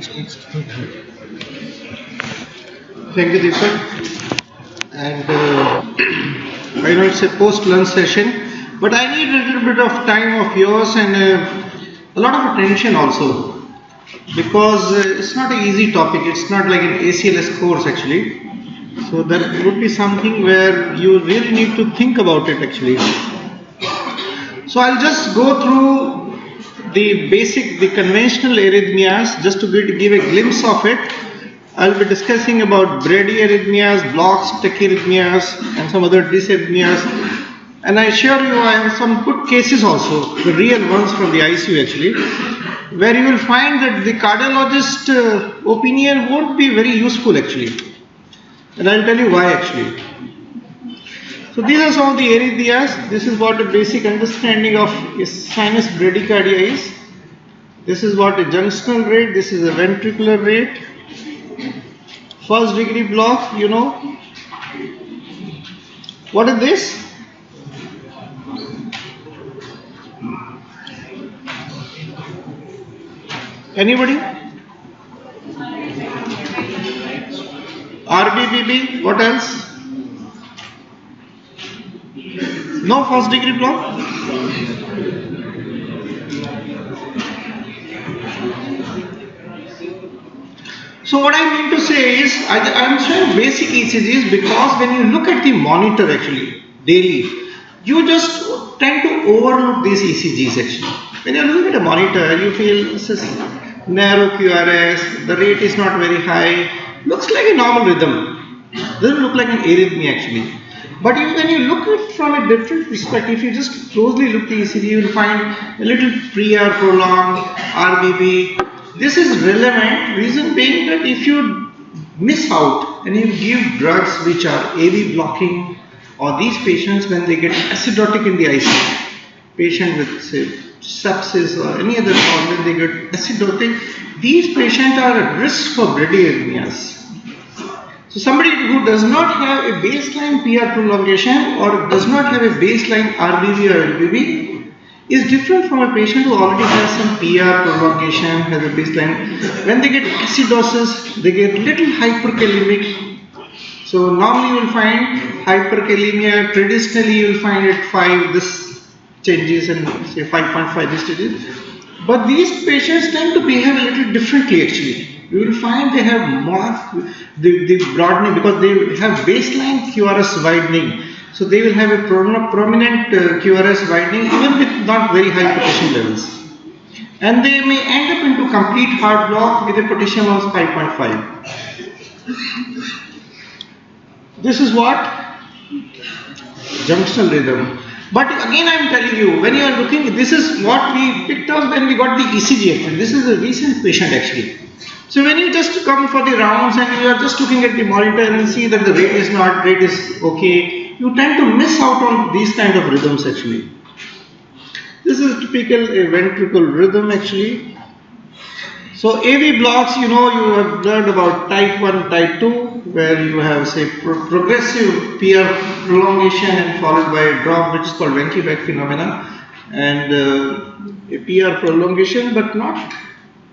Thank you, Deepak. And I know it's a post-lunch session, but I need a little bit of time of yours and a lot of attention also, because it's not an easy topic. It's not like an ACLS course actually. So that would be something where you really need to think about it actually. So I'll just go through the conventional arrhythmias just to give a glimpse of it. I'll be discussing about bradyarrhythmias, blocks, tachyarrhythmias, and some other dysarrhythmias. And I assure you, I have some good cases also, the real ones from the ICU actually, where you will find that the cardiologist opinion won't be very useful actually. And I'll tell you why actually. So these are some of the arrhythmias. This is what a basic understanding of a sinus bradycardia is. This is what a junctional rate, this is a ventricular rate. First degree block, you know. What is this? Anybody? RBBB, what else? No first degree block? So what I mean to say is, I am showing basic ECGs because when you look at the monitor actually, daily, you just tend to overlook these ECGs actually. When you look at a monitor, you feel this is narrow QRS, the rate is not very high, looks like a normal rhythm, doesn't look like an arrhythmia actually. But when you look at it from a different perspective, if you just closely look at the ECG, you will find a little pre-R prolonged, RBB. This is relevant, reason being that if you miss out and you give drugs which are AV blocking, or these patients when they get acidotic in the ICU, patient with say sepsis or any other problem, they get acidotic, these patients are at risk for bradyarrhythmias. So somebody who does not have a baseline PR prolongation or does not have a baseline RBB or LBB is different from a patient who already has some PR prolongation, has a baseline. When they get acidosis, they get little hyperkalemic. So normally you will find hyperkalemia, traditionally you will find at 5 this changes and say 5.5 this changes. But these patients tend to behave a little differently actually. You will find they have more the broadening because they have baseline QRS widening. So they will have a prominent QRS widening even with not very high potassium levels. And they may end up into complete heart block with a potassium of 5.5. This is what? Junctional rhythm. But again I am telling you, when you are looking, this is what we picked up when we got the ECG actually. This is a recent patient actually. So when you just come for the rounds and you are just looking at the monitor and see that the rate is okay, you tend to miss out on these kind of rhythms actually. This is typical a ventricle rhythm actually. So AV blocks, you know, you have learned about type 1, type 2, where you have say progressive PR prolongation and followed by a drop which is called Wenckebach phenomena, and a PR prolongation but not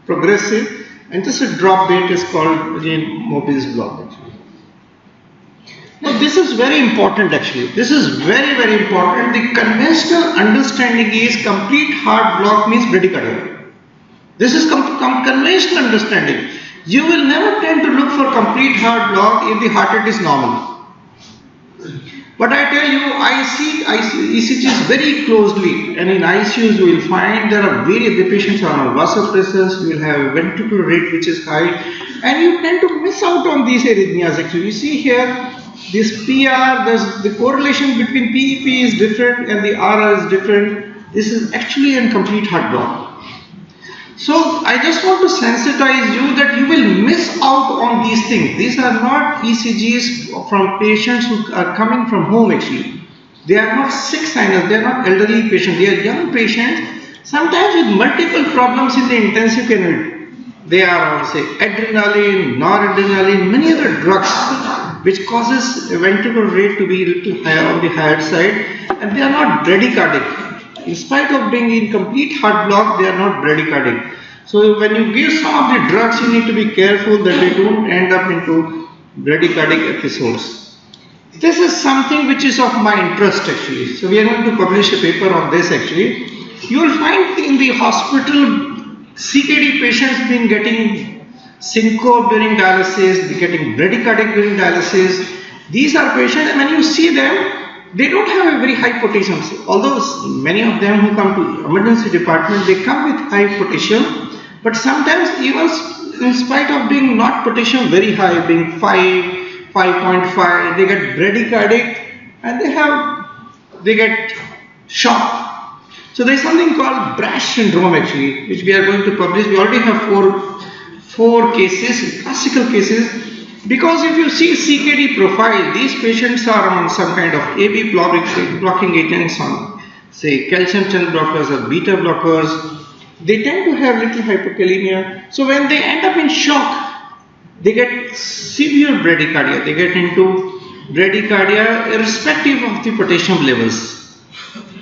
progressive, and just a drop rate is called again Mobius block actually. Now this is very important actually. This is very, very important. The conventional understanding is complete heart block means bradycardia. This is conventional understanding. You will never tend to look for complete heart block if the heart rate is normal. But I tell you, I see ECGs very closely, and in ICUs you will find there are the patients are on vasopressors, you will have a ventricular rate which is high, and you tend to miss out on these arrhythmias actually. You see here, this PR, the correlation between PEP is different and the RR is different. This is actually a complete heart block. So I just want to sensitize you that you will miss out on these things. These are not ECGs from patients who are coming from home actually. They are not sick signers, they are not elderly patients, they are young patients, sometimes with multiple problems in the intensive care unit. They are on say adrenaline, noradrenaline, many other drugs which causes a ventricular rate to be a little higher on the higher side, and they are not bradycardic. In spite of being in complete heart block, they are not bradycardic. So when you give some of the drugs, you need to be careful that they don't end up into bradycardic episodes. This is something which is of my interest actually. So we are going to publish a paper on this actually. You will find in the hospital CKD patients been getting syncope during dialysis, getting bradycardic during dialysis. These are patients, and when you see them, they don't have a very high potassium. Although many of them who come to emergency department, they come with high potassium, but sometimes even in spite of being not potassium very high, being 5, 5.5, they get bradycardic and they get shock. So there is something called Brash syndrome actually, which we are going to publish. We already have four cases, classical cases. Because if you see CKD profile, these patients are on some kind of AB blocking agents, on say calcium channel blockers or beta blockers. They tend to have little hypokalemia. So when they end up in shock, they get severe bradycardia. They get into bradycardia irrespective of the potassium levels.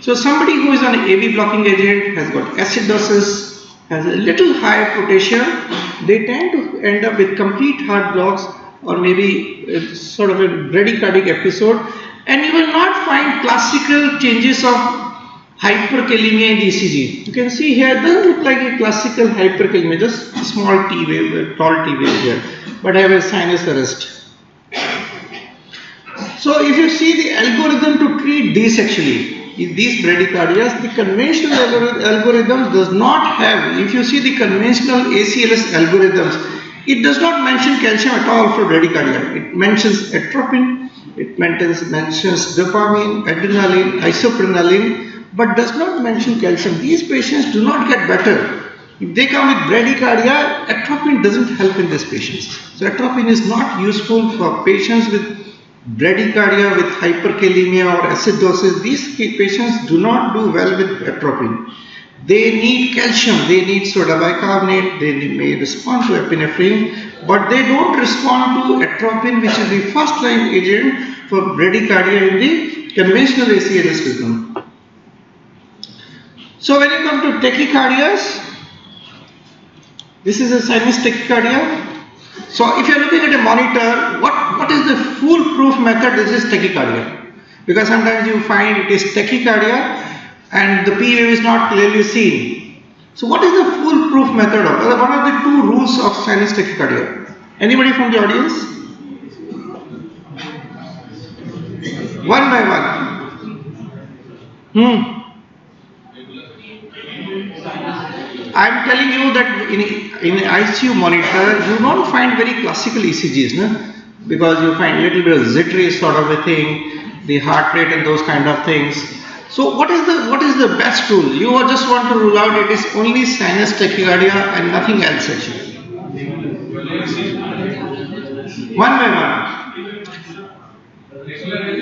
So somebody who is on an AB blocking agent, has got acidosis, has a little higher potassium, they tend to end up with complete heart blocks or maybe sort of a bradycardic episode, and you will not find classical changes of hyperkalemia in the ECG. You can see here, it doesn't look like a classical hyperkalemia, just a small T wave, a tall T wave here, but I have a sinus arrest. So if you see the algorithm to treat these actually, these bradycardias, the conventional algorithm does not have, if you see the conventional ACLS algorithms, it does not mention calcium at all for bradycardia. It mentions atropine, it mentions dopamine, adrenaline, isoprenaline, but does not mention calcium. These patients do not get better. If they come with bradycardia, atropine doesn't help in these patients. So atropine is not useful for patients with bradycardia with hyperkalemia or acidosis. These patients do not do well with atropine. They need calcium, they need soda bicarbonate, they may respond to epinephrine, but they don't respond to atropine, which is the first line agent for bradycardia in the conventional ACLS rhythm. So when you come to tachycardias, this is a sinus tachycardia. So if you are looking at a monitor, what is the foolproof method? This is tachycardia. Because sometimes you find it is tachycardia and the P wave is not clearly seen. So what is the foolproof method of? What are the two rules of sinus tachycardia? Anybody from the audience? One by one. I'm telling you that in ICU monitor, you don't find very classical ECGs, no? Because you find a little bit of zittery sort of a thing, the heart rate and those kind of things. So what is the best rule? You just want to rule out it is only sinus tachycardia and nothing else actually. One by one.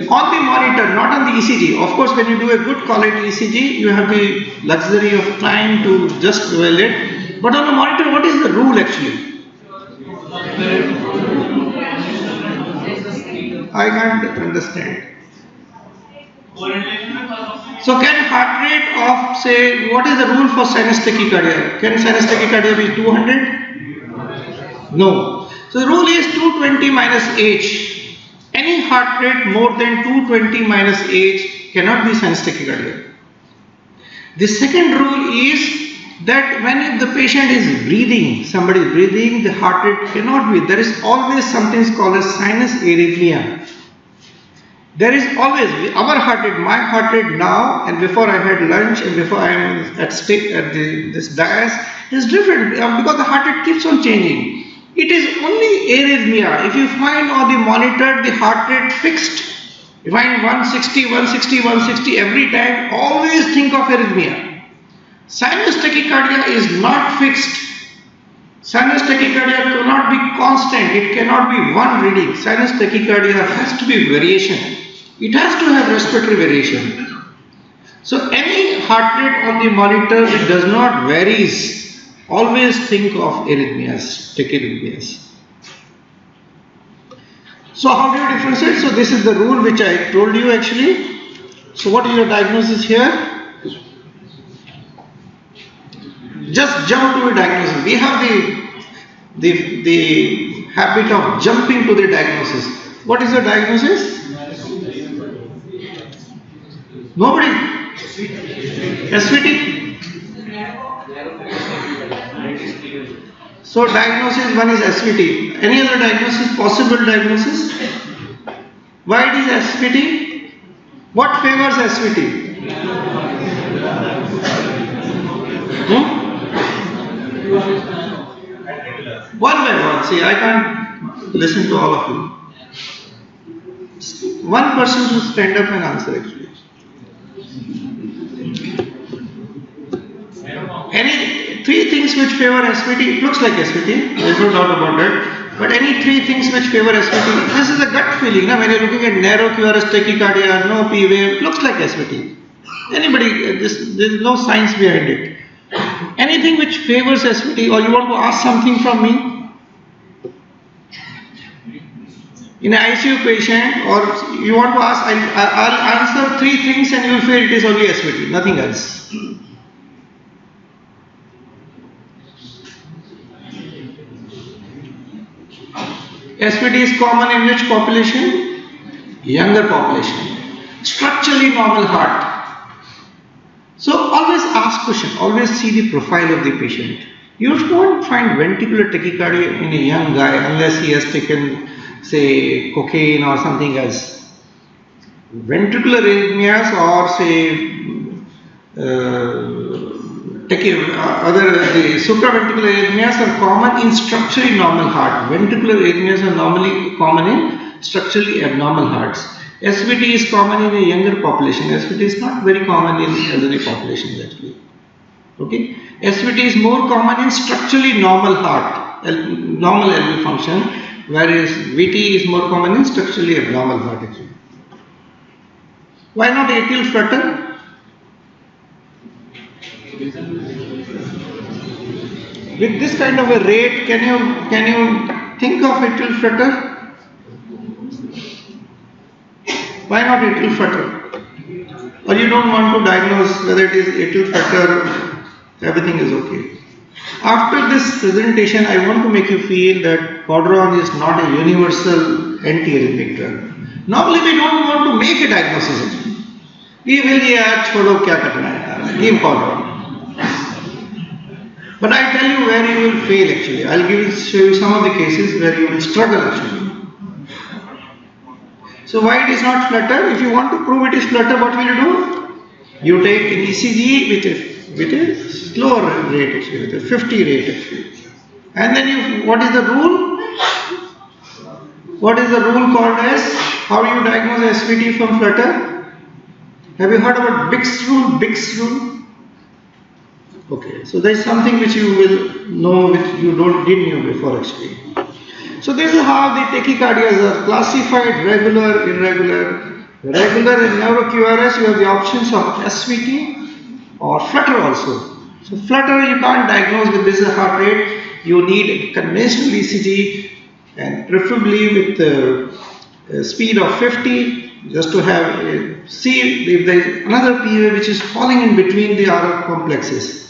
On the monitor, not on the ECG. Of course, when you do a good quality ECG, you have the luxury of time to just evaluate. But on the monitor, what is the rule actually? I can't understand. So can heart rate of, say, what is the rule for sinus tachycardia? Can sinus tachycardia be 200? No. So the rule is 220 minus H. Any heart rate more than 220 minus H cannot be sinus tachycardia. The second rule is that when the patient is breathing, somebody is breathing, the heart rate cannot be. There is always something called as sinus arrhythmia. There is always, our heart rate, my heart rate now and before I had lunch and before I am at this dais is different because the heart rate keeps on changing. It is only arrhythmia. If you find on the monitor the heart rate fixed, you find 160, 160, 160 every time, always think of arrhythmia. Sinus tachycardia is not fixed. Sinus tachycardia cannot be constant. It cannot be one reading. Sinus tachycardia has to be variation. It has to have respiratory variation. So any heart rate on the monitor which does not varies, always think of arrhythmias, tachyarrhythmias. So how do you differentiate? So this is the rule which I told you actually. So what is your diagnosis here? just jump to a diagnosis. We have the habit of jumping to the diagnosis. What is the diagnosis? Nobody. SVT. So diagnosis one is SVT. Any other diagnosis? Possible diagnosis? Why it is SVT? What favors SVT? One by one. See, I can't listen to all of you. One person should stand up and answer actually. Any three things which favor SVT? It looks like SVT, there is no doubt about that. But any three things which favor SVT? This is a gut feeling. When you're looking at narrow QRS tachycardia, no P wave, looks like SVT. Anybody, there's no science behind it. Anything which favors SVT, or you want to ask something from me? In an ICU patient, or you want to ask, I'll answer three things and you will feel it is only SVT, nothing else. SVT is common in which population? Younger population. Structurally normal heart. So always ask question, always see the profile of the patient. You don't find ventricular tachycardia in a young guy unless he has taken, say, cocaine or something else. Ventricular arrhythmias or say the supraventricular arrhythmias are common in structurally normal heart. Ventricular arrhythmias are normally common in structurally abnormal hearts. SVT is common in a younger population. SVT is not very common in elderly populations actually. Okay. SVT is more common in structurally normal heart, normal LV function, whereas VT is more common in structurally abnormal heart actually. Why not atrial flutter? With this kind of a rate, can you think of atrial flutter? Why not atrial flutter? Or you don't want to diagnose whether it is atrial flutter, everything is okay. After this presentation, I want to make you feel that Codron is not a universal anti-arrhythmic drug. Normally we don't want to make a diagnosis. We will chodo kya karna hai, give Codron. But I tell you where you will fail actually. I'll show you some of the cases where you will struggle actually. So why it is not flutter? If you want to prove it is flutter, what will you do? You take an ECG with a slower rate actually, with a 50 rate actually. And then what is the rule? What is the rule called as? How you diagnose SVT from flutter? Have you heard about Bick's rule? Bick's rule? Okay, so there is something which you will know which you didn't know before actually. So this is how the tachycardias are classified: regular, irregular. Regular in neuro QRS, you have the options of SVT or flutter also. So flutter you can't diagnose with this heart rate. You need a conventional ECG and preferably with the speed of 50, just to have see if there is another PA which is falling in between the RF complexes.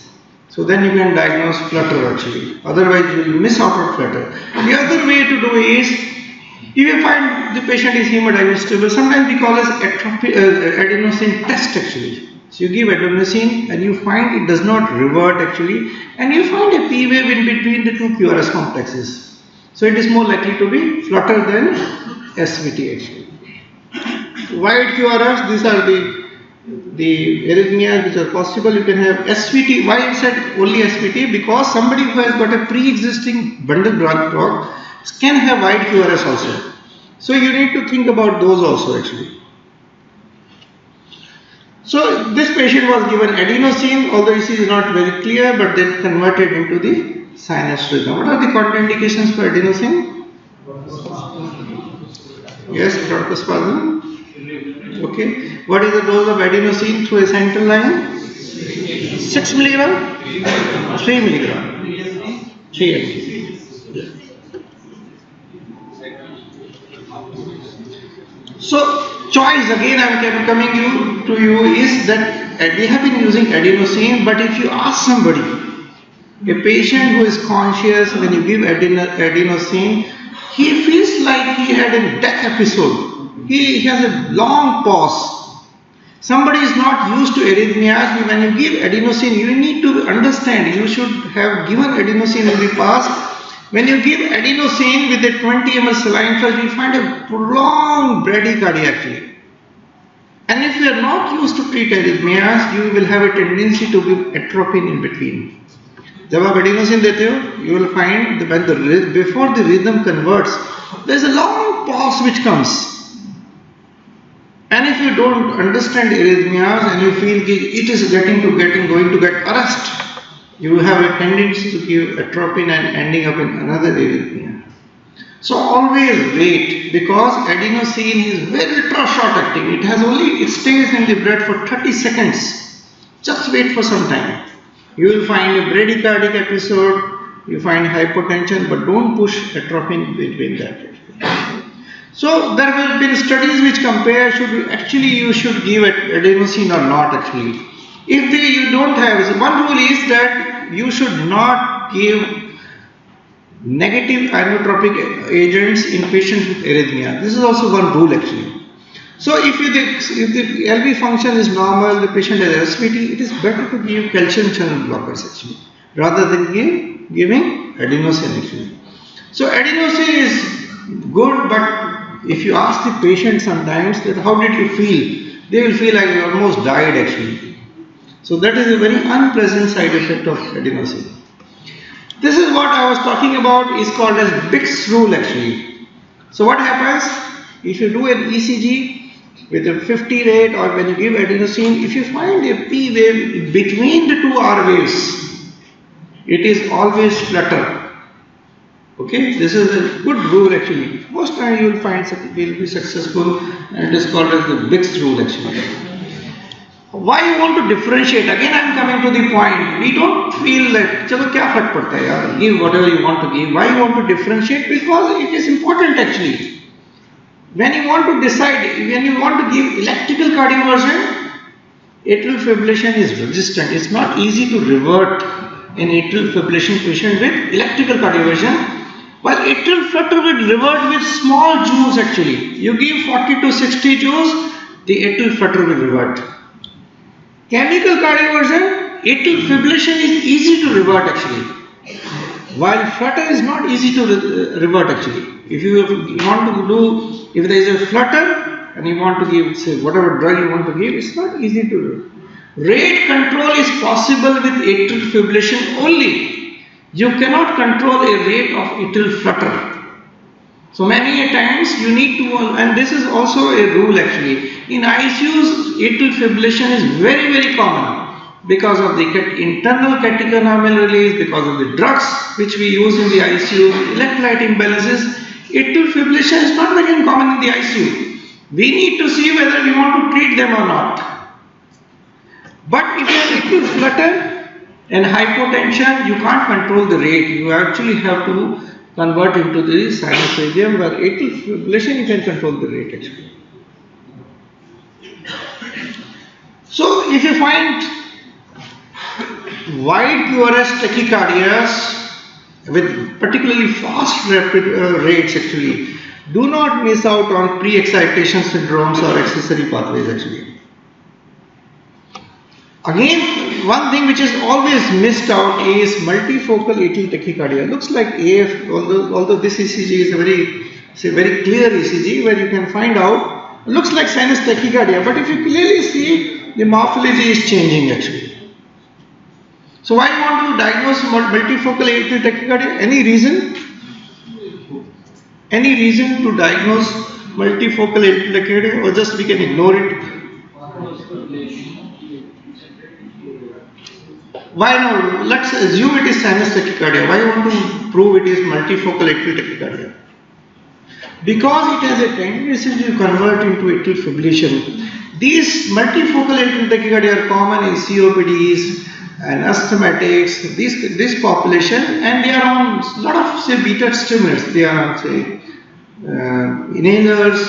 So then you can diagnose flutter actually. Otherwise you will miss out on flutter. The other way to do is, if you find the patient is hemodiagnosable, sometimes we call as adenosine test actually. So you give adenosine and you find it does not revert actually, and you find a P wave in between the two QRS complexes. So it is more likely to be flutter than SVT actually. Wide QRS, these are the arrhythmias which are possible. You can have SVT. Why I said only SVT? Because somebody who has got a pre-existing bundle branch block can have wide QRS also. So you need to think about those also actually. So this patient was given adenosine, although it is not very clear, but then converted into the sinus rhythm. What are the contraindications for adenosine? Yes, bronchospasm. Okay. What is the dose of adenosine through a central line? 6 milligram? 3 milligram. 3 mg. So choice again I am coming to you is that we have been using adenosine, but if you ask somebody A patient who is conscious, when you give adenosine, he feels like he had a death episode. He has a long pause. Somebody is not used to arrhythmias. When you give adenosine, you need to understand. You should have given adenosine in the past. When you give adenosine with a 20 ml saline flush, you find a prolonged bradycardia actually. And if you are not used to treat arrhythmias, you will have a tendency to give atropine in between. जब आप adenosine देते हो, you will find that before the rhythm converts, there is a long pause which comes. And if you don't understand arrhythmias and you feel it is going to get arrest, you have a tendency to give atropine and ending up in another arrhythmia. So always wait, because adenosine is very ultra short acting. It stays in the blood for 30 seconds. Just wait for some time. You will find a bradycardic episode, you find hypotension, but don't push atropine between that. So there have been studies which compare you should give adenosine or not actually. If you don't have, one rule is that you should not give negative inotropic agents in patients with arrhythmia. This is also one rule actually. So if the LV function is normal, the patient has SVT, it is better to give calcium channel blockers actually, rather than giving adenosine actually. So adenosine is good, but if you ask the patient sometimes that how did you feel, they will feel like you almost died actually. So that is a very unpleasant side effect of adenosine. This is what I was talking about, is called as Bick's rule actually. So what happens if you do an ECG with a 50 rate, or when you give adenosine, if you find a P wave between the two R waves, it is always flutter. Okay, this is a good rule actually. Most time you will find it will be successful, and it is called as the Bick's rule actually. Why you want to differentiate? Again I am coming to the point. We don't feel that chalo kya fark padta hai yaar, give whatever you want to give. Why you want to differentiate? Because it is important actually. When you want to decide, when you want to give electrical cardioversion, atrial fibrillation is resistant. It's not easy to revert an atrial fibrillation patient with electrical cardioversion, while atrial flutter will revert with small joules actually. You give 40 to 60 joules, the atrial flutter will revert. Chemical cardioversion, atrial fibrillation is easy to revert actually, while flutter is not easy to revert actually. If there is a flutter and you want to give, say, whatever drug you want to give, it's not easy to do. Rate control is possible with atrial fibrillation only. You cannot control a rate of atrial flutter. So many a times you need to, and this is also a rule actually. In ICUs, atrial fibrillation is very, very common because of the internal catecholamine release, because of the drugs which we use in the ICU, electrolyte imbalances. Atrial fibrillation is not very common in the ICU. We need to see whether we want to treat them or not. But if you have atrial flutter and hypotension, you can't control the rate. You actually have to convert into the sinus radium, where atrial fibrillation you can control the rate actually. So if you find wide QRS tachycardias with particularly fast rapid rates actually, do not miss out on pre-excitation syndromes or accessory pathways actually. Again, one thing which is always missed out is multifocal atrial tachycardia. Looks like AF, although this ECG is a very clear ECG where you can find out, looks like sinus tachycardia, but if you clearly see, the morphology is changing actually. So why you want to diagnose multifocal atrial tachycardia? Any reason? Any reason to diagnose multifocal atrial tachycardia, or just we can ignore it? Why no? Let's assume it is sinus tachycardia. Why you want to prove it is multifocal atrial tachycardia? Because it has a tendency to convert into atrial fibrillation. These multifocal atrial tachycardia are common in COPDs and asthmatics, this population, and they are on a lot of say beta stimulants. They are on say inhalers,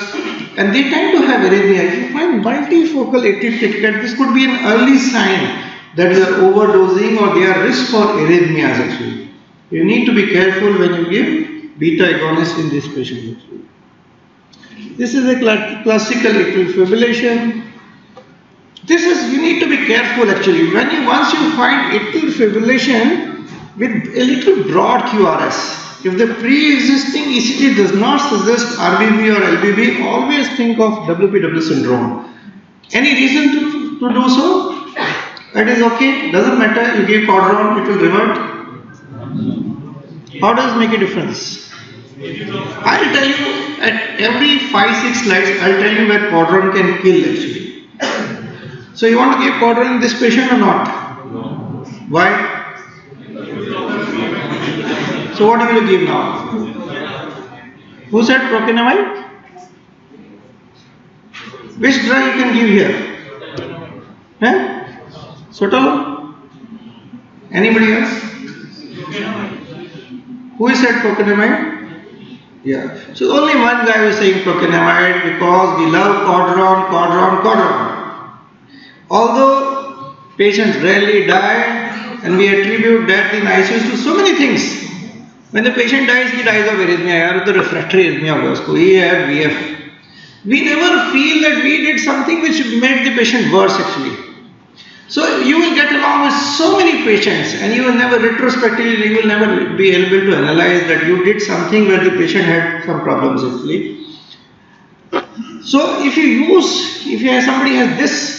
and they tend to have arrhythmia. If you find multifocal atrial tachycardia, this could be an early sign that you are overdosing or they are risk for arrhythmias actually. You need to be careful when you give beta agonist in this patient actually. This is a classical atrial fibrillation. This is, you need to be careful actually. Once you find atrial fibrillation with a little broad QRS, if the pre-existing ECG does not suggest RBB or LBB, always think of WPW syndrome. Any reason to do so? It is okay, doesn't matter, you give Cordron, it will revert. How does it make a difference? I'll tell you at every 5-6 slides, I'll tell you where Cordron can kill actually. So you want to give Cordron in this patient or not? No. Why? So what will you give now? Who said procainamide? Which drug you can give here? Sotalol? Anybody else? Who said procainamide? Yeah. So only one guy was saying procainamide because we love Cordron. Although patients rarely die and we attribute death in ICU to so many things. When the patient dies, he dies of arrhythmia, or refractory arrhythmia, he had VF. We never feel that we did something which made the patient worse actually. So you will get along with so many patients and you will never retrospectively, you will never be able to analyze that you did something where the patient had some problems actually. So if somebody has this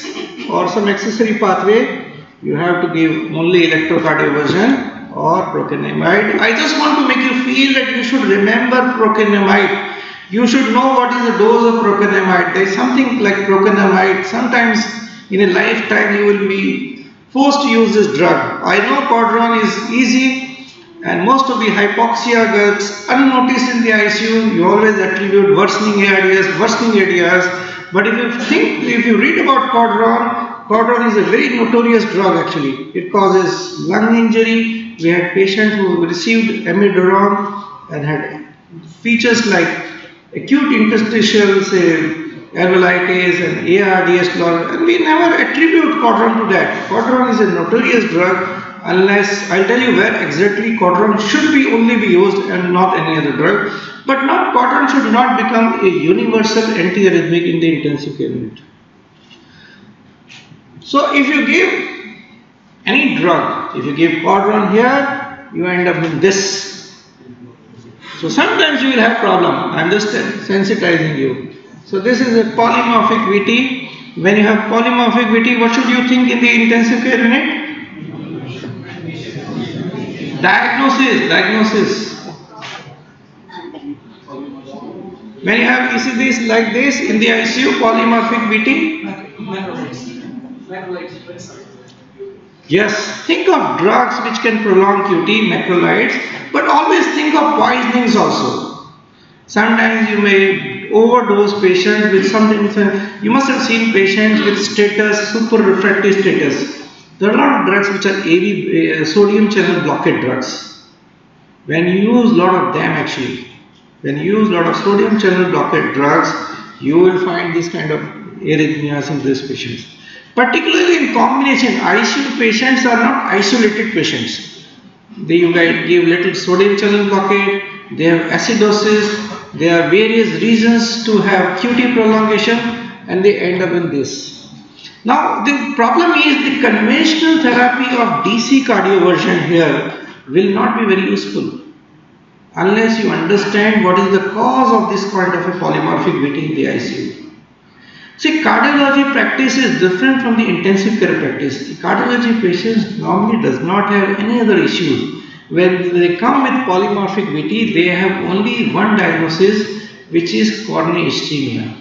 or some accessory pathway, you have to give only electrocardioversion or procainamide. I just want to make you feel that you should remember procainamide. You should know what is the dose of procainamide. There is something like procainamide. Sometimes in a lifetime you will be forced to use this drug. I know Cordron is easy and most of the hypoxia gets unnoticed in the ICU. You always attribute worsening ARDS. But if you read about Cordron is a very notorious drug actually. It causes lung injury. We had patients who received amiodarone and had features like acute interstitial, say, alveolitis and ARDS, and we never attribute Cordron to that. Cordron is a notorious drug unless, I'll tell you where exactly Cordron should only be used and not any other drug. But Cordron should not become a universal antiarrhythmic in the intensive care unit. So if you give any drug, if you give Cordron here, you end up with this. So sometimes you will have problem. I'm just sensitizing you. So this is a polymorphic VT. When you have polymorphic VT, what should you think in the intensive care unit? Diagnosis. When you have ECGs like this in the ICU, polymorphic VT. Yes, think of drugs which can prolong QT, macrolides, but always think of poisonings also. Sometimes you may overdose patients with something. You must have seen patients with status, super refractory status. There are a lot of drugs which are AV, sodium channel blockade drugs. When you use a lot of them actually, when you use a lot of sodium channel blockade drugs, you will find this kind of arrhythmias in these patients. Particularly in combination, ICU patients are not isolated patients. They give little sodium channel blockade, they have acidosis, there are various reasons to have QT prolongation and they end up in this. Now the problem is the conventional therapy of DC cardioversion here will not be very useful unless you understand what is the cause of this kind of a polymorphic VT in the ICU. See, cardiology practice is different from the intensive care practice. The cardiology patients normally does not have any other issues. When they come with polymorphic VT, they have only one diagnosis, which is coronary ischemia,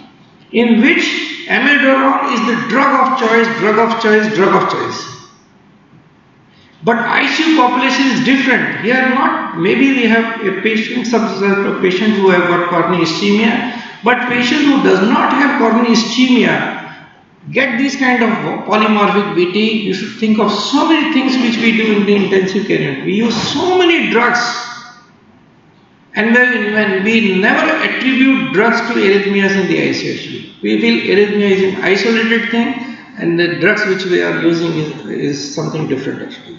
in which amiodarone is the drug of choice. But ICU population is different. Here maybe we have a patient, subset of patients who have got coronary ischemia, but patient who does not have coronary ischemia get this kind of polymorphic VT. You should think of so many things which we do in the intensive care unit. We use so many drugs, and when we never attribute drugs to arrhythmias in the ICU actually. We feel arrhythmia is an isolated thing and the drugs which we are using is something different actually.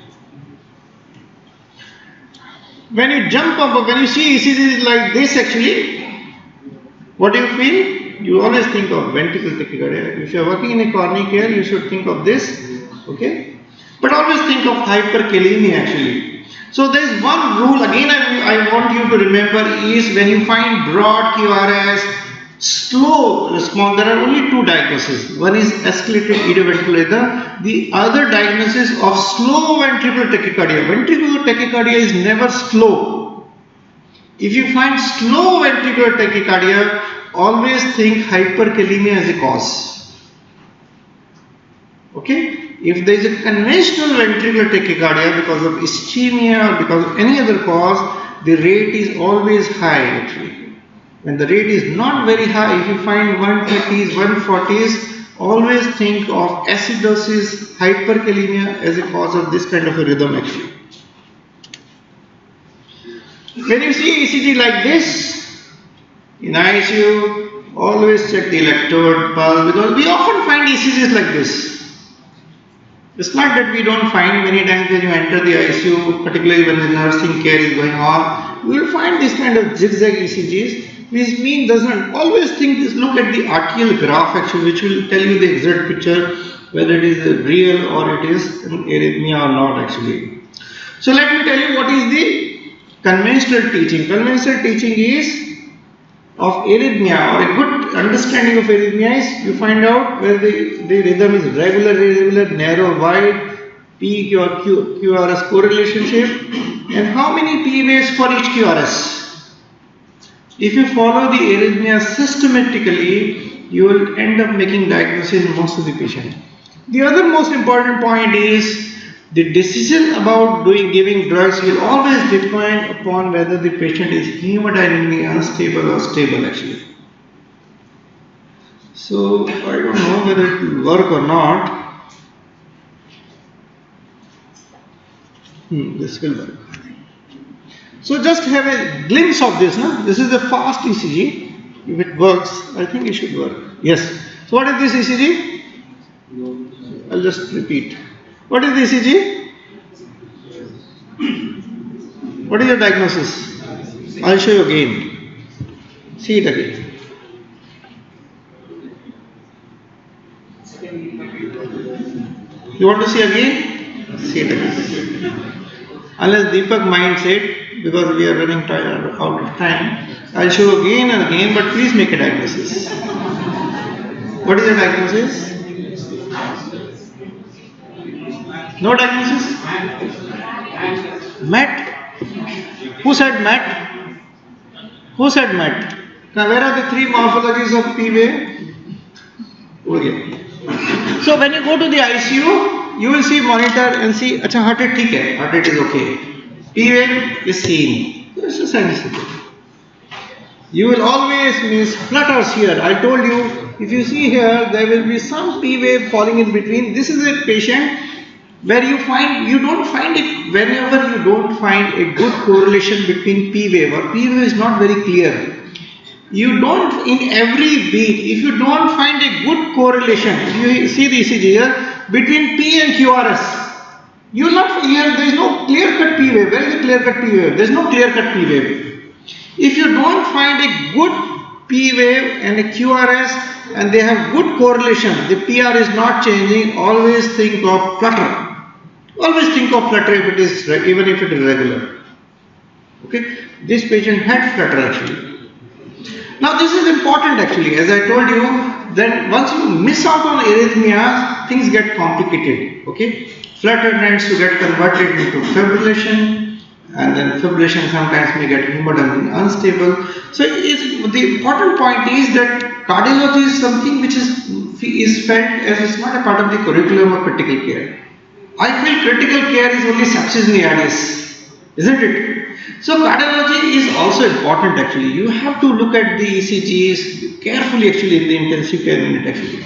When you jump up or when you see ECGs like this actually, what do you feel? You always think of ventricular tachycardia. If you are working in a coronary care, you should think of this, okay? But always think of hyperkalemia actually. So there is one rule again I want you to remember is when you find broad QRS, slow response, there are only two diagnoses. One is escalated idioventricular rhythm, the other diagnosis of slow ventricular tachycardia. Ventricular tachycardia is never slow. If you find slow ventricular tachycardia, always think hyperkalemia as a cause. Okay? If there is a conventional ventricular tachycardia because of ischemia or because of any other cause, the rate is always high actually. When the rate is not very high, if you find 130s, 140s, always think of acidosis, hyperkalemia as a cause of this kind of a rhythm actually. When you see ECG like this, in ICU, always check the electrode pulse because we often find ECGs like this. It's not that we don't find many times when you enter the ICU, particularly when the nursing care is going on, you will find this kind of zigzag ECGs, which mean doesn't always think this. Look at the arterial graph actually, which will tell you the exact picture whether it is real or it is an arrhythmia or not actually. So let me tell you what is the conventional teaching. Conventional teaching is of arrhythmia or a good understanding of arrhythmia is you find out whether the rhythm is regular, irregular, narrow, wide, P or QRS correlationship, and how many P waves for each QRS. If you follow the arrhythmia systematically, you will end up making diagnosis in most of the patient. The other most important point is the decision about giving drugs will always depend upon whether the patient is hemodynamically unstable or stable actually. So I don't know whether it will work or not. This will work. So just have a glimpse of this. This is the fast ECG. If it works, I think it should work. Yes. So what is this ECG? I'll just repeat. What is the ECG? What is your diagnosis? I'll show you again. See it again. You want to see again? See it again. Unless Deepak minds it, because we are running out of time, I'll show you again and again, but please make a diagnosis. What is your diagnosis? No diagnosis? MET? Who said MET? Who said MET? Now where are the three morphologies of P wave? Over here. So when you go to the ICU, you will see monitor and see, acha heart rate theek hai, heart rate is okay. P wave is seen. This is sensitive. You will always miss flutters here. I told you, if you see here, there will be some P wave falling in between. This is a patient where you don't find it, whenever you don't find a good correlation between P wave or P wave is not very clear. You don't, in every beat, if you don't find a good correlation, you see the ECG here, between P and QRS, you will not here, there is no clear-cut P wave. Where is the clear-cut P wave? There is no clear-cut P wave. If you don't find a good P wave and a QRS and they have good correlation, the PR is not changing, always think of flutter. Always think of flutter if it is, even if it is regular. Okay, this patient had flutter actually. Now this is important actually, as I told you, then once you miss out on arrhythmias, things get complicated. Okay, flutter tends to get converted into fibrillation, and then fibrillation sometimes may get hemodynamically unstable. So the important point is that cardiology is something which is felt as it's not a part of the curriculum of critical care. I feel critical care is only sepsis neonates, isn't it? So cardiology is also important actually. You have to look at the ECGs carefully actually in the intensive care unit actually.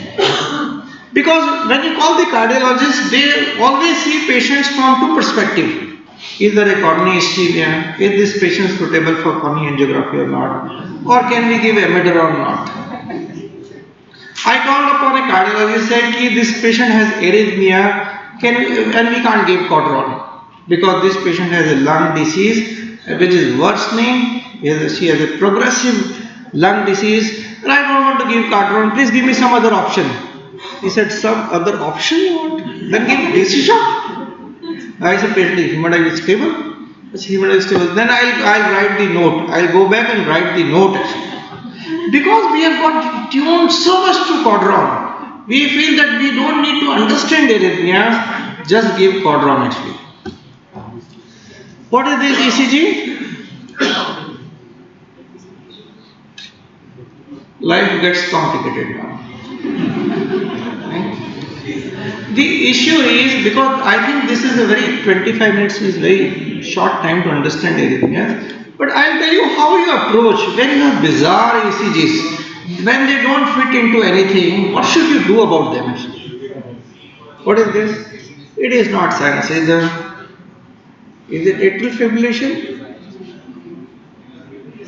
Because when you call the cardiologist, they always see patients from two perspectives. Is there a coronary ischemia? Is this patient suitable for coronary angiography or not? Or can we give emitter or not? I called upon a cardiologist said that this patient has arrhythmia, and we can't give Cotron because this patient has a lung disease which is worsening. She has a progressive lung disease, and I don't want to give Cotron. Please give me some other option. He said, some other option you want? Then give DC shot. I said, patient is hemodynamic stable. It's hemodynamic stable. Then I'll write the note. I'll go back and write the note actually. Because we have got tuned so much to Codron, we feel that we don't need to understand arrhythmias, just give Codron actually. What is this ECG? Life gets complicated now. The issue is, because I think this is a very 25 minutes is very short time to understand arrhythmias. But I'll tell you how you approach when you have bizarre ECGs, when they don't fit into anything. What should you do about them actually? What is this? It is not sinusoidal. Is it atrial fibrillation?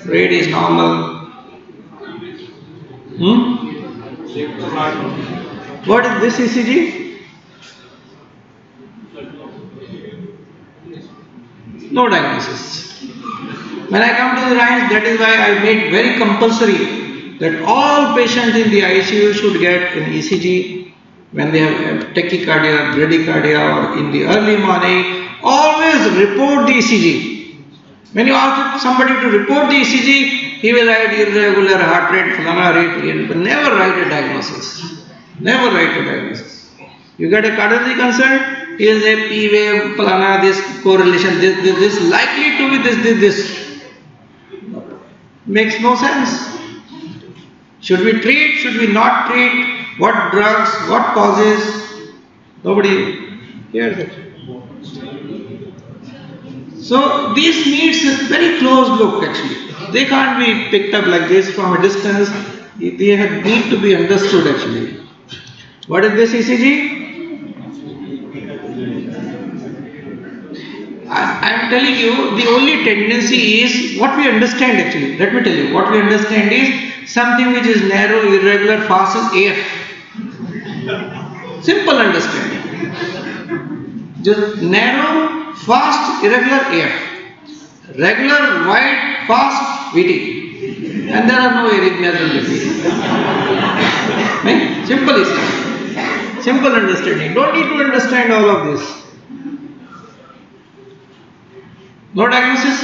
Rate is normal. What is this ECG? No diagnosis. When I come to the RHINES, that is why I made very compulsory that all patients in the ICU should get an ECG when they have tachycardia, bradycardia, or in the early morning. Always report the ECG. When you ask somebody to report the ECG, he will write irregular heart rate, phenomena rate, but never write a diagnosis. Never write a diagnosis. You get a cardiology concern, here is a P wave, phenomena, this correlation, this likely to be this. Makes no sense. Should we treat? Should we not treat? What drugs? What causes? Nobody cares it. So this needs a very close look actually. They can't be picked up like this from a distance. They need to be understood actually. What is this ECG? I am telling you, the only tendency is what we understand actually. Let me tell you, what we understand is something which is narrow, irregular, fast is AF. Simple understanding. Just narrow, fast, irregular AF. Regular, wide, fast, VT. And there are no arrhythmias in between. Right? Simple is it. Simple understanding. Don't need to understand all of this. No diagnosis?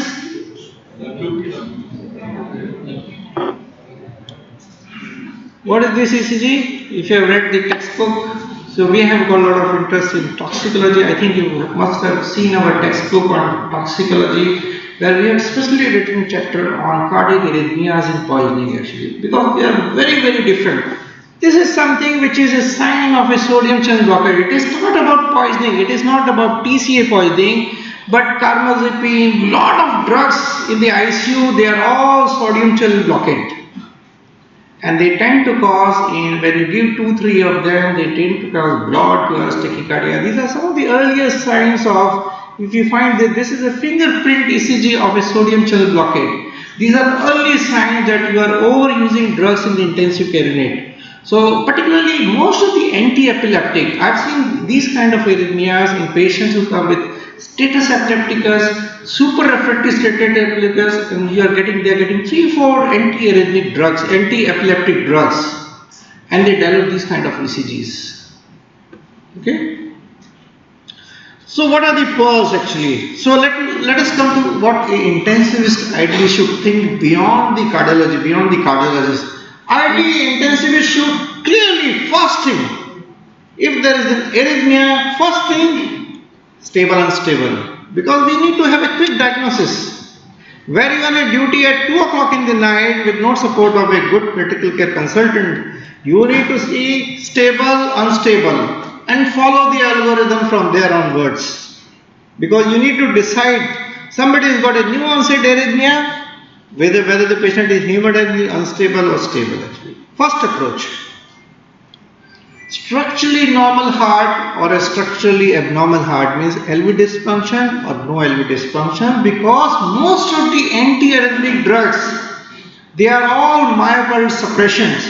What is this ECG? If you have read the textbook, so we have got a lot of interest in toxicology. I think you must have seen our textbook on toxicology, where we have specially written a chapter on cardiac arrhythmias and poisoning actually, because they are very, very different. This is something which is a sign of a sodium channel blockade. It is not about poisoning, it is not about TCA poisoning, but carbamazepine, lot of drugs in the ICU, they are all sodium channel blockade. And they tend to cause, when you give 2-3 of them, they tend to cause blood clots, tachycardia. These are some of the earliest signs of, if you find that this is a fingerprint ECG of a sodium channel blockade. These are early signs that you are overusing drugs in the intensive care unit. So particularly most of the anti-epileptic, I've seen these kind of arrhythmias in patients who come with status epilepticus, super refractory status epilepticus, and they are getting 3-4 anti-arrhythmic drugs, anti-epileptic drugs, and they develop these kind of ECGs. Okay. So what are the pearls actually? So let us come to what the intensivist ideally should think beyond the cardiology, beyond the cardiologist. Ideally, intensivist should clearly first thing, if there is an arrhythmia, first thing, stable, unstable, because we need to have a quick diagnosis. Where you are on a duty at 2 o'clock in the night with no support of a good critical care consultant, you need to see stable, unstable, and follow the algorithm from there onwards. Because you need to decide, somebody has got a new onset arrhythmia, whether the patient is hemodynamically unstable or stable actually. First approach. Structurally normal heart or a structurally abnormal heart means LV dysfunction or no LV dysfunction, because most of the anti-arrhythmic drugs, they are all myocardial suppressions.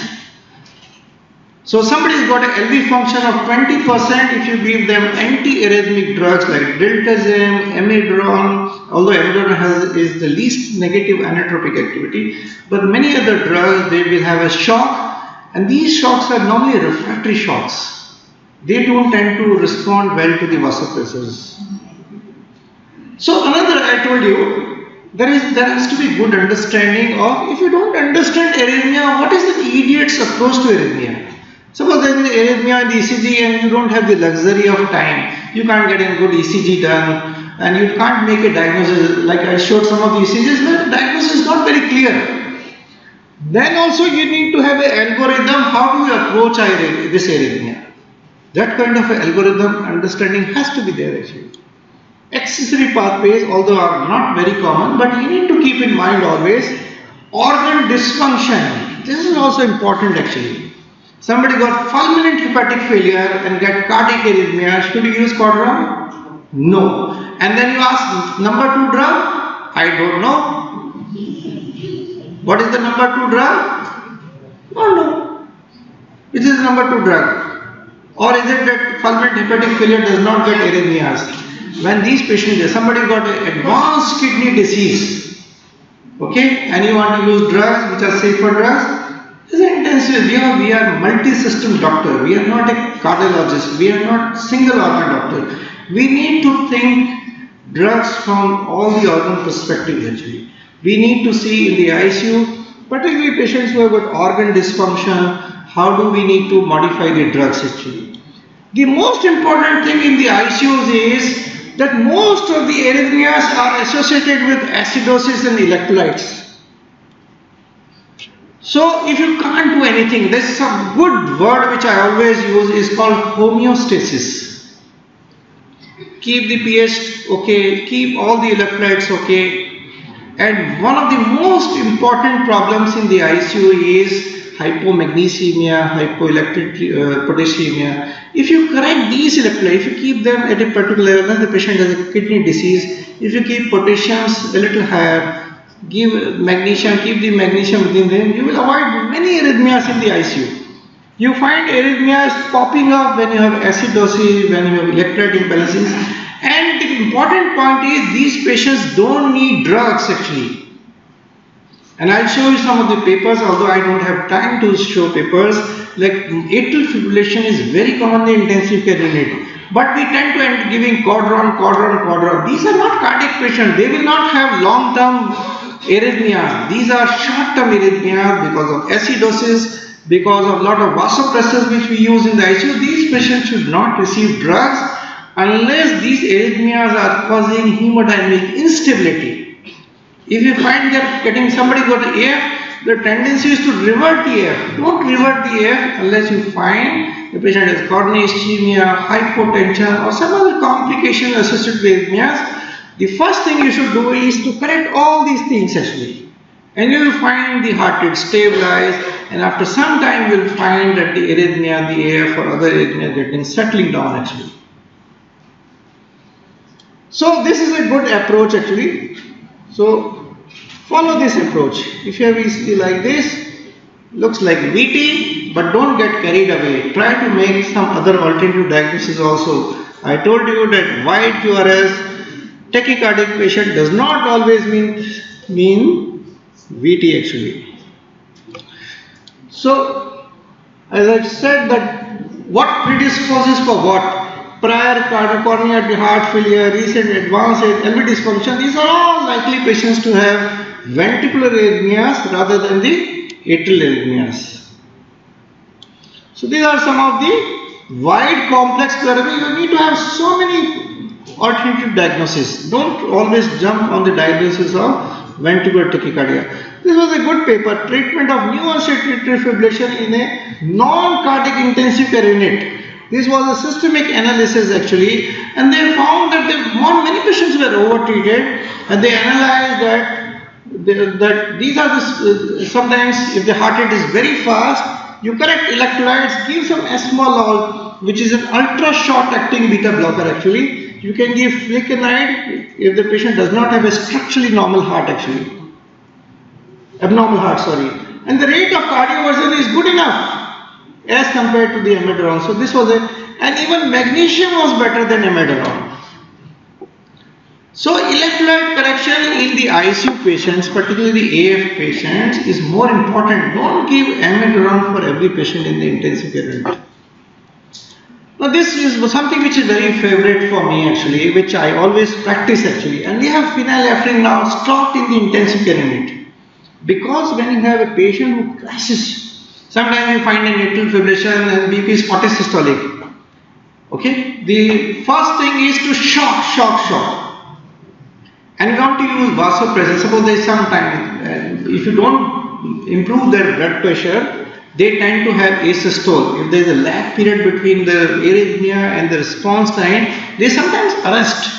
So somebody's got a LV function of 20% if you give them anti-arrhythmic drugs like diltiazem, amiodarone, although amiodarone is the least negative inotropic activity, but many other drugs they will have a shock, and these shocks are normally refractory shocks. They don't tend to respond well to the vasopressors. So another, I told you, there has to be good understanding of, if you don't understand arrhythmia, what is the idiot's approach to arrhythmia? Suppose there is arrhythmia in the ECG and you don't have the luxury of time, you can't get a good ECG done and you can't make a diagnosis, like I showed some of the ECGs, but the diagnosis is not very clear. Then also you need to have an algorithm, how do you approach this arrhythmia? That kind of an algorithm understanding has to be there actually. Accessory pathways, although are not very common, but you need to keep in mind always, organ dysfunction, this is also important actually. Somebody got fulminant hepatic failure and get cardiac arrhythmia, should you use Cordran? No. And then you ask, number 2 drug? I don't know. What is the number 2 drug? Oh no. Which is the number 2 drug? Or is it that fulminant hepatic failure does not get arrhythmias? When these patients, somebody got an advanced kidney disease, okay, and you want to use drugs which are safer drugs, this is intensive. We are multi-system doctor. We are not a cardiologist. We are not single organ doctor. We need to think drugs from all the organ perspectives actually. We need to see in the ICU, particularly patients who have got organ dysfunction, how do we need to modify the drugs actually. The most important thing in the ICUs is that most of the arrhythmias are associated with acidosis and electrolytes. So if you can't do anything, there is a good word which I always use is called homeostasis. Keep the pH okay, keep all the electrolytes okay. And one of the most important problems in the ICU is hypomagnesemia, hypoelectropotassiemia. If you correct these electrolytes, if you keep them at a particular level, the patient has a kidney disease. If you keep potassiums a little higher, give magnesium, keep the magnesium within them, you will avoid many arrhythmias in the ICU. You find arrhythmias popping up when you have acidosis, when you have electrolyte imbalances, and the important point is these patients don't need drugs actually. And I'll show you some of the papers, although I don't have time to show papers, like atrial fibrillation is very commonly in intensive care unit. But we tend to end giving Cordran. These are not cardiac patients, they will not have long-term arrhythmia. These are short-term arrhythmia because of acidosis, because of lot of vasopressors which we use in the ICU. These patients should not receive drugs unless these arrhythmias are causing hemodynamic instability. If you find that somebody got AF, the tendency is to revert the AF. Don't revert the AF unless you find the patient has coronary ischemia, hypotension or some other complication associated with arrhythmias. The first thing you should do is to correct all these things actually. And you will find the heart rate stabilized, and after some time you will find that the arrhythmia, the AF or other arrhythmia getting settling down actually. So this is a good approach actually. So follow this approach. If you have ECG like this, looks like VT, but don't get carried away. Try to make some other alternative diagnosis also. I told you that wide QRS, tachycardic patient does not always mean VT actually. So as I said that what predisposes for what? Prior coronary heart failure, recent advanced LV dysfunction, these are all likely patients to have ventricular arrhythmias rather than the atrial arrhythmias. So these are some of the wide complex therapy. You need to have so many alternative diagnosis. Don't always jump on the diagnosis of ventricular tachycardia. This was a good paper, treatment of new onset atrial fibrillation in a non-cardiac intensive care unit. This was a systemic analysis actually, and they found that many patients were over-treated, and they analyzed that these are sometimes if the heart rate is very fast, you correct electrolytes, give some esmolol, which is an ultra short acting beta blocker actually. You can give flecainide if the patient does not have a structurally normal heart actually. Abnormal heart, sorry. And the rate of cardioversion is good enough. as compared to the amiodarone. So this was and even magnesium was better than amiodarone. So electrolyte correction in the ICU patients, particularly the AF patients, is more important. Don't give amiodarone for every patient in the intensive care unit. Now this is something which is very favorite for me actually, which I always practice actually. And we have phenylephrine now stocked in the intensive care unit. Because when you have a patient who crisis, sometimes you find an atrial fibrillation and BP is 40 systolic. Okay, the first thing is to shock. And you want to use vasopressin. Suppose there is some time, if you don't improve their blood pressure, they tend to have asystole. If there is a lag period between the arrhythmia and the response time, they sometimes arrest.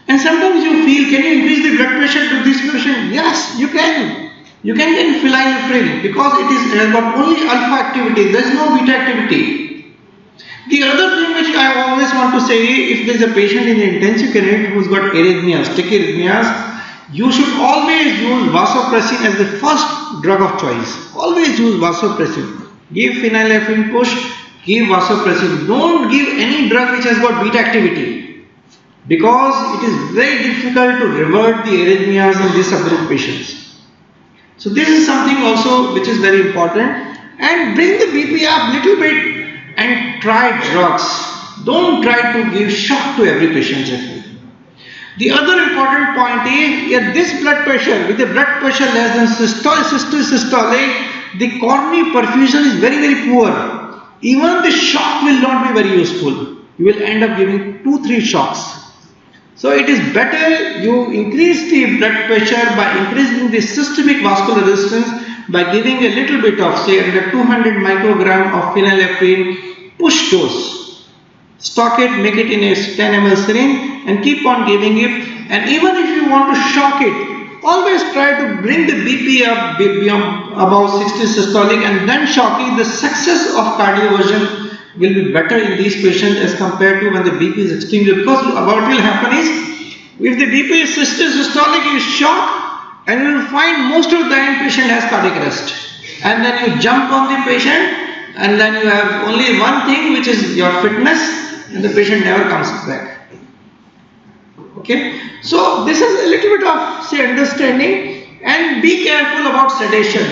And sometimes you feel, can you increase the blood pressure to this patient? Yes, you can. You can get phenylephrine because it has got only alpha activity. There is no beta activity. The other thing which I always want to say, if there is a patient in the intensive care unit who has got arrhythmias, tachyarrhythmias, you should always use vasopressin as the first drug of choice. Always use vasopressin. Give phenylephrine push, give vasopressin. Don't give any drug which has got beta activity because it is very difficult to revert the arrhythmias in these subgroup patients. So this is something also which is very important. And bring the BP up little bit and try drugs. Don't try to give shock to every patient. The other important point is this blood pressure, with the blood pressure less than systolic, the coronary perfusion is very poor. Even the shock will not be very useful. You will end up giving 2-3 shocks. So it is better you increase the blood pressure by increasing the systemic vascular resistance by giving a little bit of, say, under 200 microgram of phenylephrine push dose. Stock it, make it in a 10 ml syringe and keep on giving it. And even if you want to shock it, always try to bring the BP up beyond above 60 systolic and then shock it. The success of cardioversion will be better in these patients as compared to when the BP is extremely low. Because what will happen is, if the BP is 60 systolic, you shock and you will find most of the time patient has cardiac arrest. And then you jump on the patient and then you have only one thing, which is your fitness, and the patient never comes back. Okay, so this is a little bit of, say, understanding, and be careful about sedation.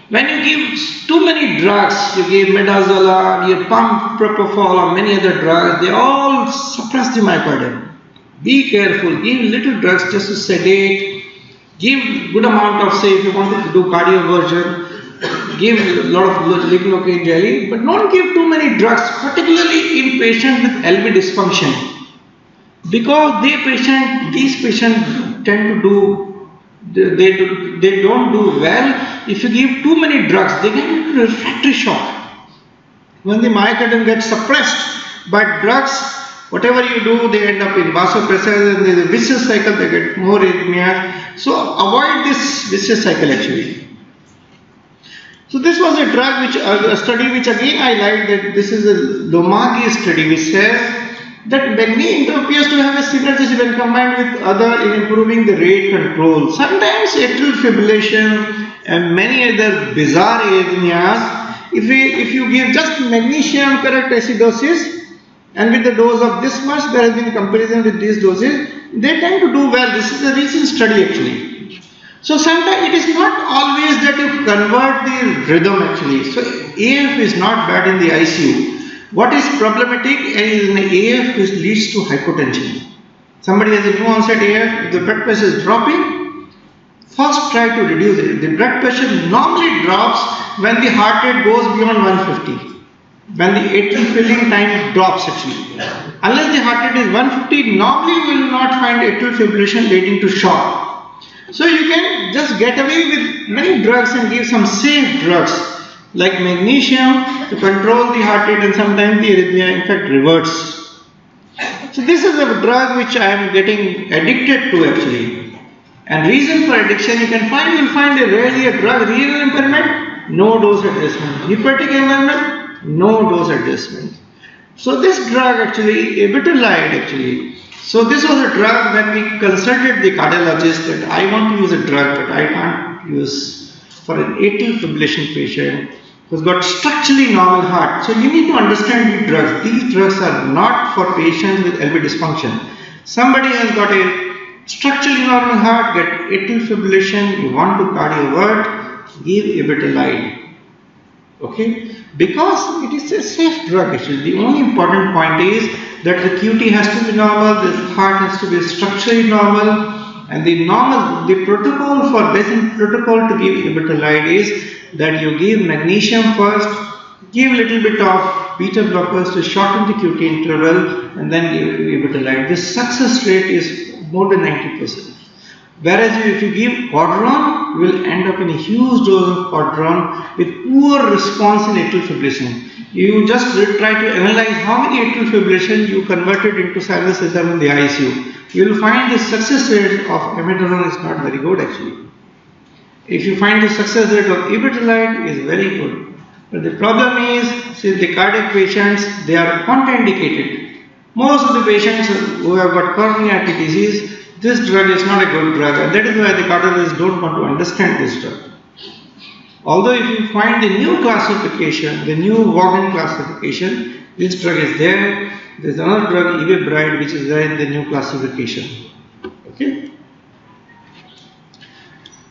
When you give too many drugs, you give midazolam, you pump propofol or many other drugs, they all suppress the myocardium. Be careful, give little drugs just to sedate, give good amount of, say, if you want to do cardioversion, give a lot of lidocaine jelly, but don't give too many drugs, particularly in patients with LV dysfunction. Because these patients tend to do, they don't do well. If you give too many drugs, they get refractory shock. When the myocardium gets suppressed by drugs, whatever you do, they end up in vasopressors and there's a vicious cycle, they get more arrhythmia. So avoid this vicious cycle actually. So this was a drug which, a study which again I like, that this is a Lomagi study which says that magnesium appears to have a synergism when combined with other in improving the rate control. Sometimes atrial fibrillation and many other bizarre arrhythmias, if you give just magnesium correct acidosis and with the dose of this much, there has been a comparison with these doses, they tend to do well. This is a recent study actually. So sometimes it is not always that you convert the rhythm actually. So AF is not bad in the ICU. What is problematic is in AF which leads to hypotension. Somebody has a new onset AF, if the blood pressure is dropping, first try to reduce it. The blood pressure normally drops when the heart rate goes beyond 150. When the atrial filling time drops actually. Unless the heart rate is 150, normally you will not find atrial fibrillation leading to shock. So you can just get away with many drugs and give some safe drugs like magnesium to control the heart rate, and sometimes the arrhythmia in fact reverts. So this is a drug which I am getting addicted to actually. And reason for addiction, you will find rarely a drug. Renal impairment, no dose adjustment. Hepatic impairment, no dose adjustment. So this drug actually, abitolide actually. So this was a drug when we consulted the cardiologist that I want to use a drug but I can't use for an atrial fibrillation patient. who's got structurally normal heart. So you need to understand the drugs. These drugs are not for patients with LV dysfunction. Somebody has got a structurally normal heart, get atrial fibrillation, you want to cardiovert, give Ebetalide. Okay, because it is a safe drug actually. The only important point is that the QT has to be normal, the heart has to be structurally normal, and the protocol for basic protocol to give Ebetalide is that you give magnesium first, give little bit of beta blockers to shorten the QT interval, and then give Ebetalide. The success rate is more than 90%. Whereas if you give Cordron, you will end up in a huge dose of Cordron with poor response in atrial fibrillation. You just try to analyze how many atrial fibrillation you converted into sinus rhythm in the ICU. You will find the success rate of Amiodarone is not very good actually. If you find the success rate of Ebetalide is very good. But the problem is, since the cardiac patients, they are contraindicated. Most of the patients who have got coronary artery disease, this drug is not a good drug, and that is why the cardiologists don't want to understand this drug. Although if you find the new classification, the new Vaughan classification, this drug is there. There is another drug, Evebride, which is there in the new classification. Okay.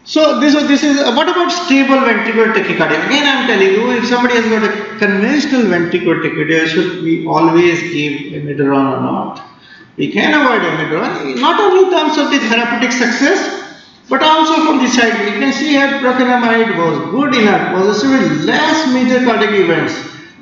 So this is what about stable ventricular tachycardia? Again, I am telling you, if somebody has got a conventional ventricular tachycardia, should we always give Amiodarone or not? We can avoid Amiodarone, not only in terms of the therapeutic success, but also from the side. You can see here procainamide was good enough, was associated with less major cardiac events,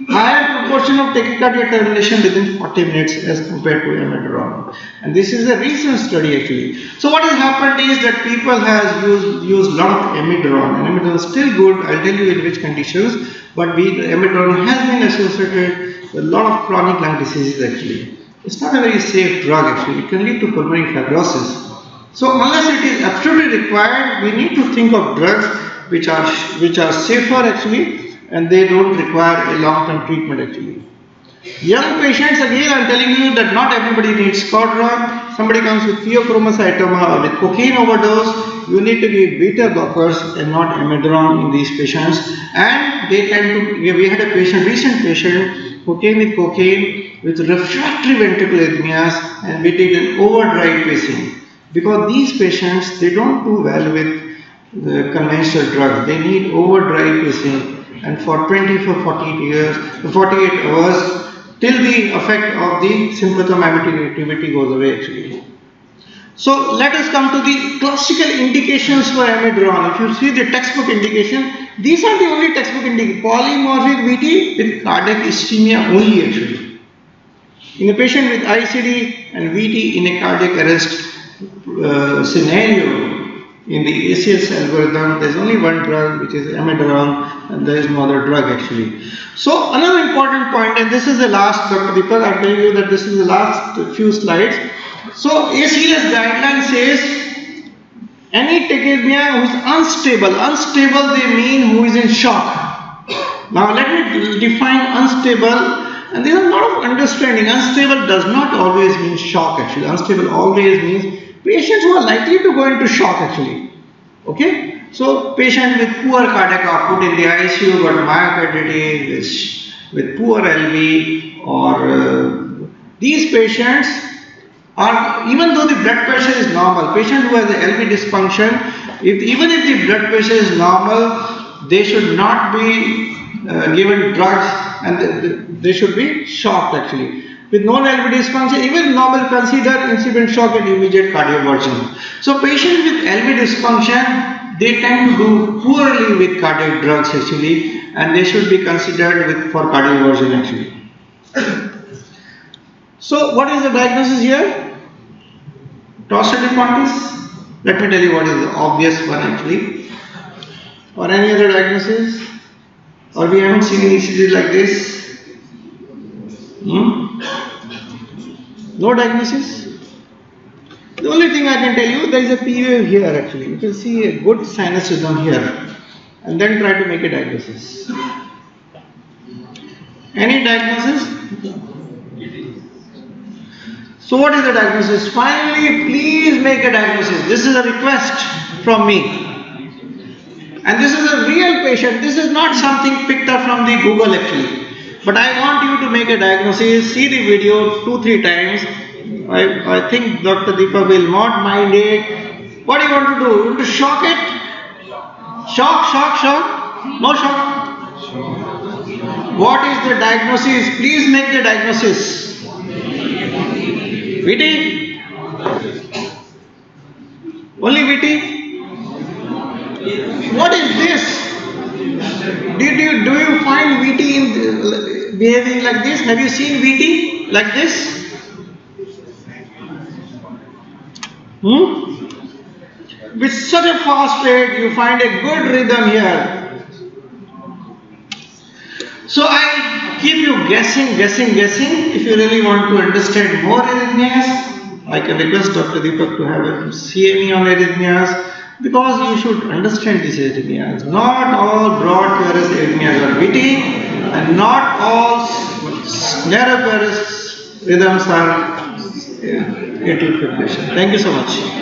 higher proportion of tachycardia termination within 40 minutes as compared to Amiodarone. And this is a recent study actually. So what has happened is that people have used a lot of Amiodarone, and Amiodarone is still good. I'll tell you in which conditions, but Amiodarone has been associated with a lot of chronic lung diseases actually. It's not a very safe drug actually. It can lead to pulmonary fibrosis. So unless it is absolutely required, we need to think of drugs which are safer actually, and they don't require a long-term treatment actually. Young patients, again I am telling you that not everybody needs Cordron. Somebody comes with pheochromocytoma or with cocaine overdose, you need to give beta blockers and not Amiodarone in these patients. And they tend to, we had a recent patient who came with cocaine with refractory ventricular arrhythmias, and we did an overdrive pacing. Because these patients, they don't do well with the conventional drugs. They need overdrive pacing, and for 48 hours till the effect of the sympathomimetic activity goes away actually. So let us come to the classical indications for Amiodarone. If you see the textbook indication, these are the only textbook indications. Polymorphic VT with cardiac ischemia only actually. In a patient with ICD and VT in a cardiac arrest scenario, in the ACS algorithm, there is only one drug, which is Amiodarone, and there is no other drug actually. So another important point, and this is the last, Dr. Deepak, I am telling you that this is the last few slides. So ACS guideline says any tachyarrhythmia who is unstable they mean who is in shock. Now let me define unstable, and there is a lot of understanding. Unstable does not always mean shock actually. Unstable always means patients who are likely to go into shock actually. Okay, so patient with poor cardiac output in the ICU got myocarditis with poor LV, or these patients are, even though the blood pressure is normal, patient who has the LV dysfunction, even if the blood pressure is normal, they should not be given drugs, and they should be shocked actually. With non-LV dysfunction, even normal, consider incident shock and immediate cardioversion. So patients with LV dysfunction, they tend to do poorly with cardiac drugs actually, and they should be considered for cardioversion actually. So what is the diagnosis here? Torsades de Pointes. Let me tell you what is the obvious one actually. Or any other diagnosis? Or we haven't seen any ECG like this? No diagnosis? The only thing I can tell you, there is a P wave here actually. You can see a good sinus rhythm here, and then try to make a diagnosis. Any diagnosis? So what is the diagnosis? Finally, please make a diagnosis. This is a request from me. And this is a real patient. This is not something picked up from the Google actually. But I want you to make a diagnosis, see the video 2-3 times. I think Dr. Deepak will not mind it. What do you want to do? You want to shock it? Shock? No shock? What is the diagnosis? Please make the diagnosis. VT? Only VT? What is this? Do you find VT behaving like this? Have you seen VT like this? With such a fast rate, you find a good rhythm here. So I keep you guessing. If you really want to understand more arrhythmias, I can request Dr. Deepak to have a CME on arrhythmias, because you should understand these arrhythmias. Not all broad QRS arrhythmias are VT, and not all narrow QRS rhythms are atrial fibrillation. Thank you so much.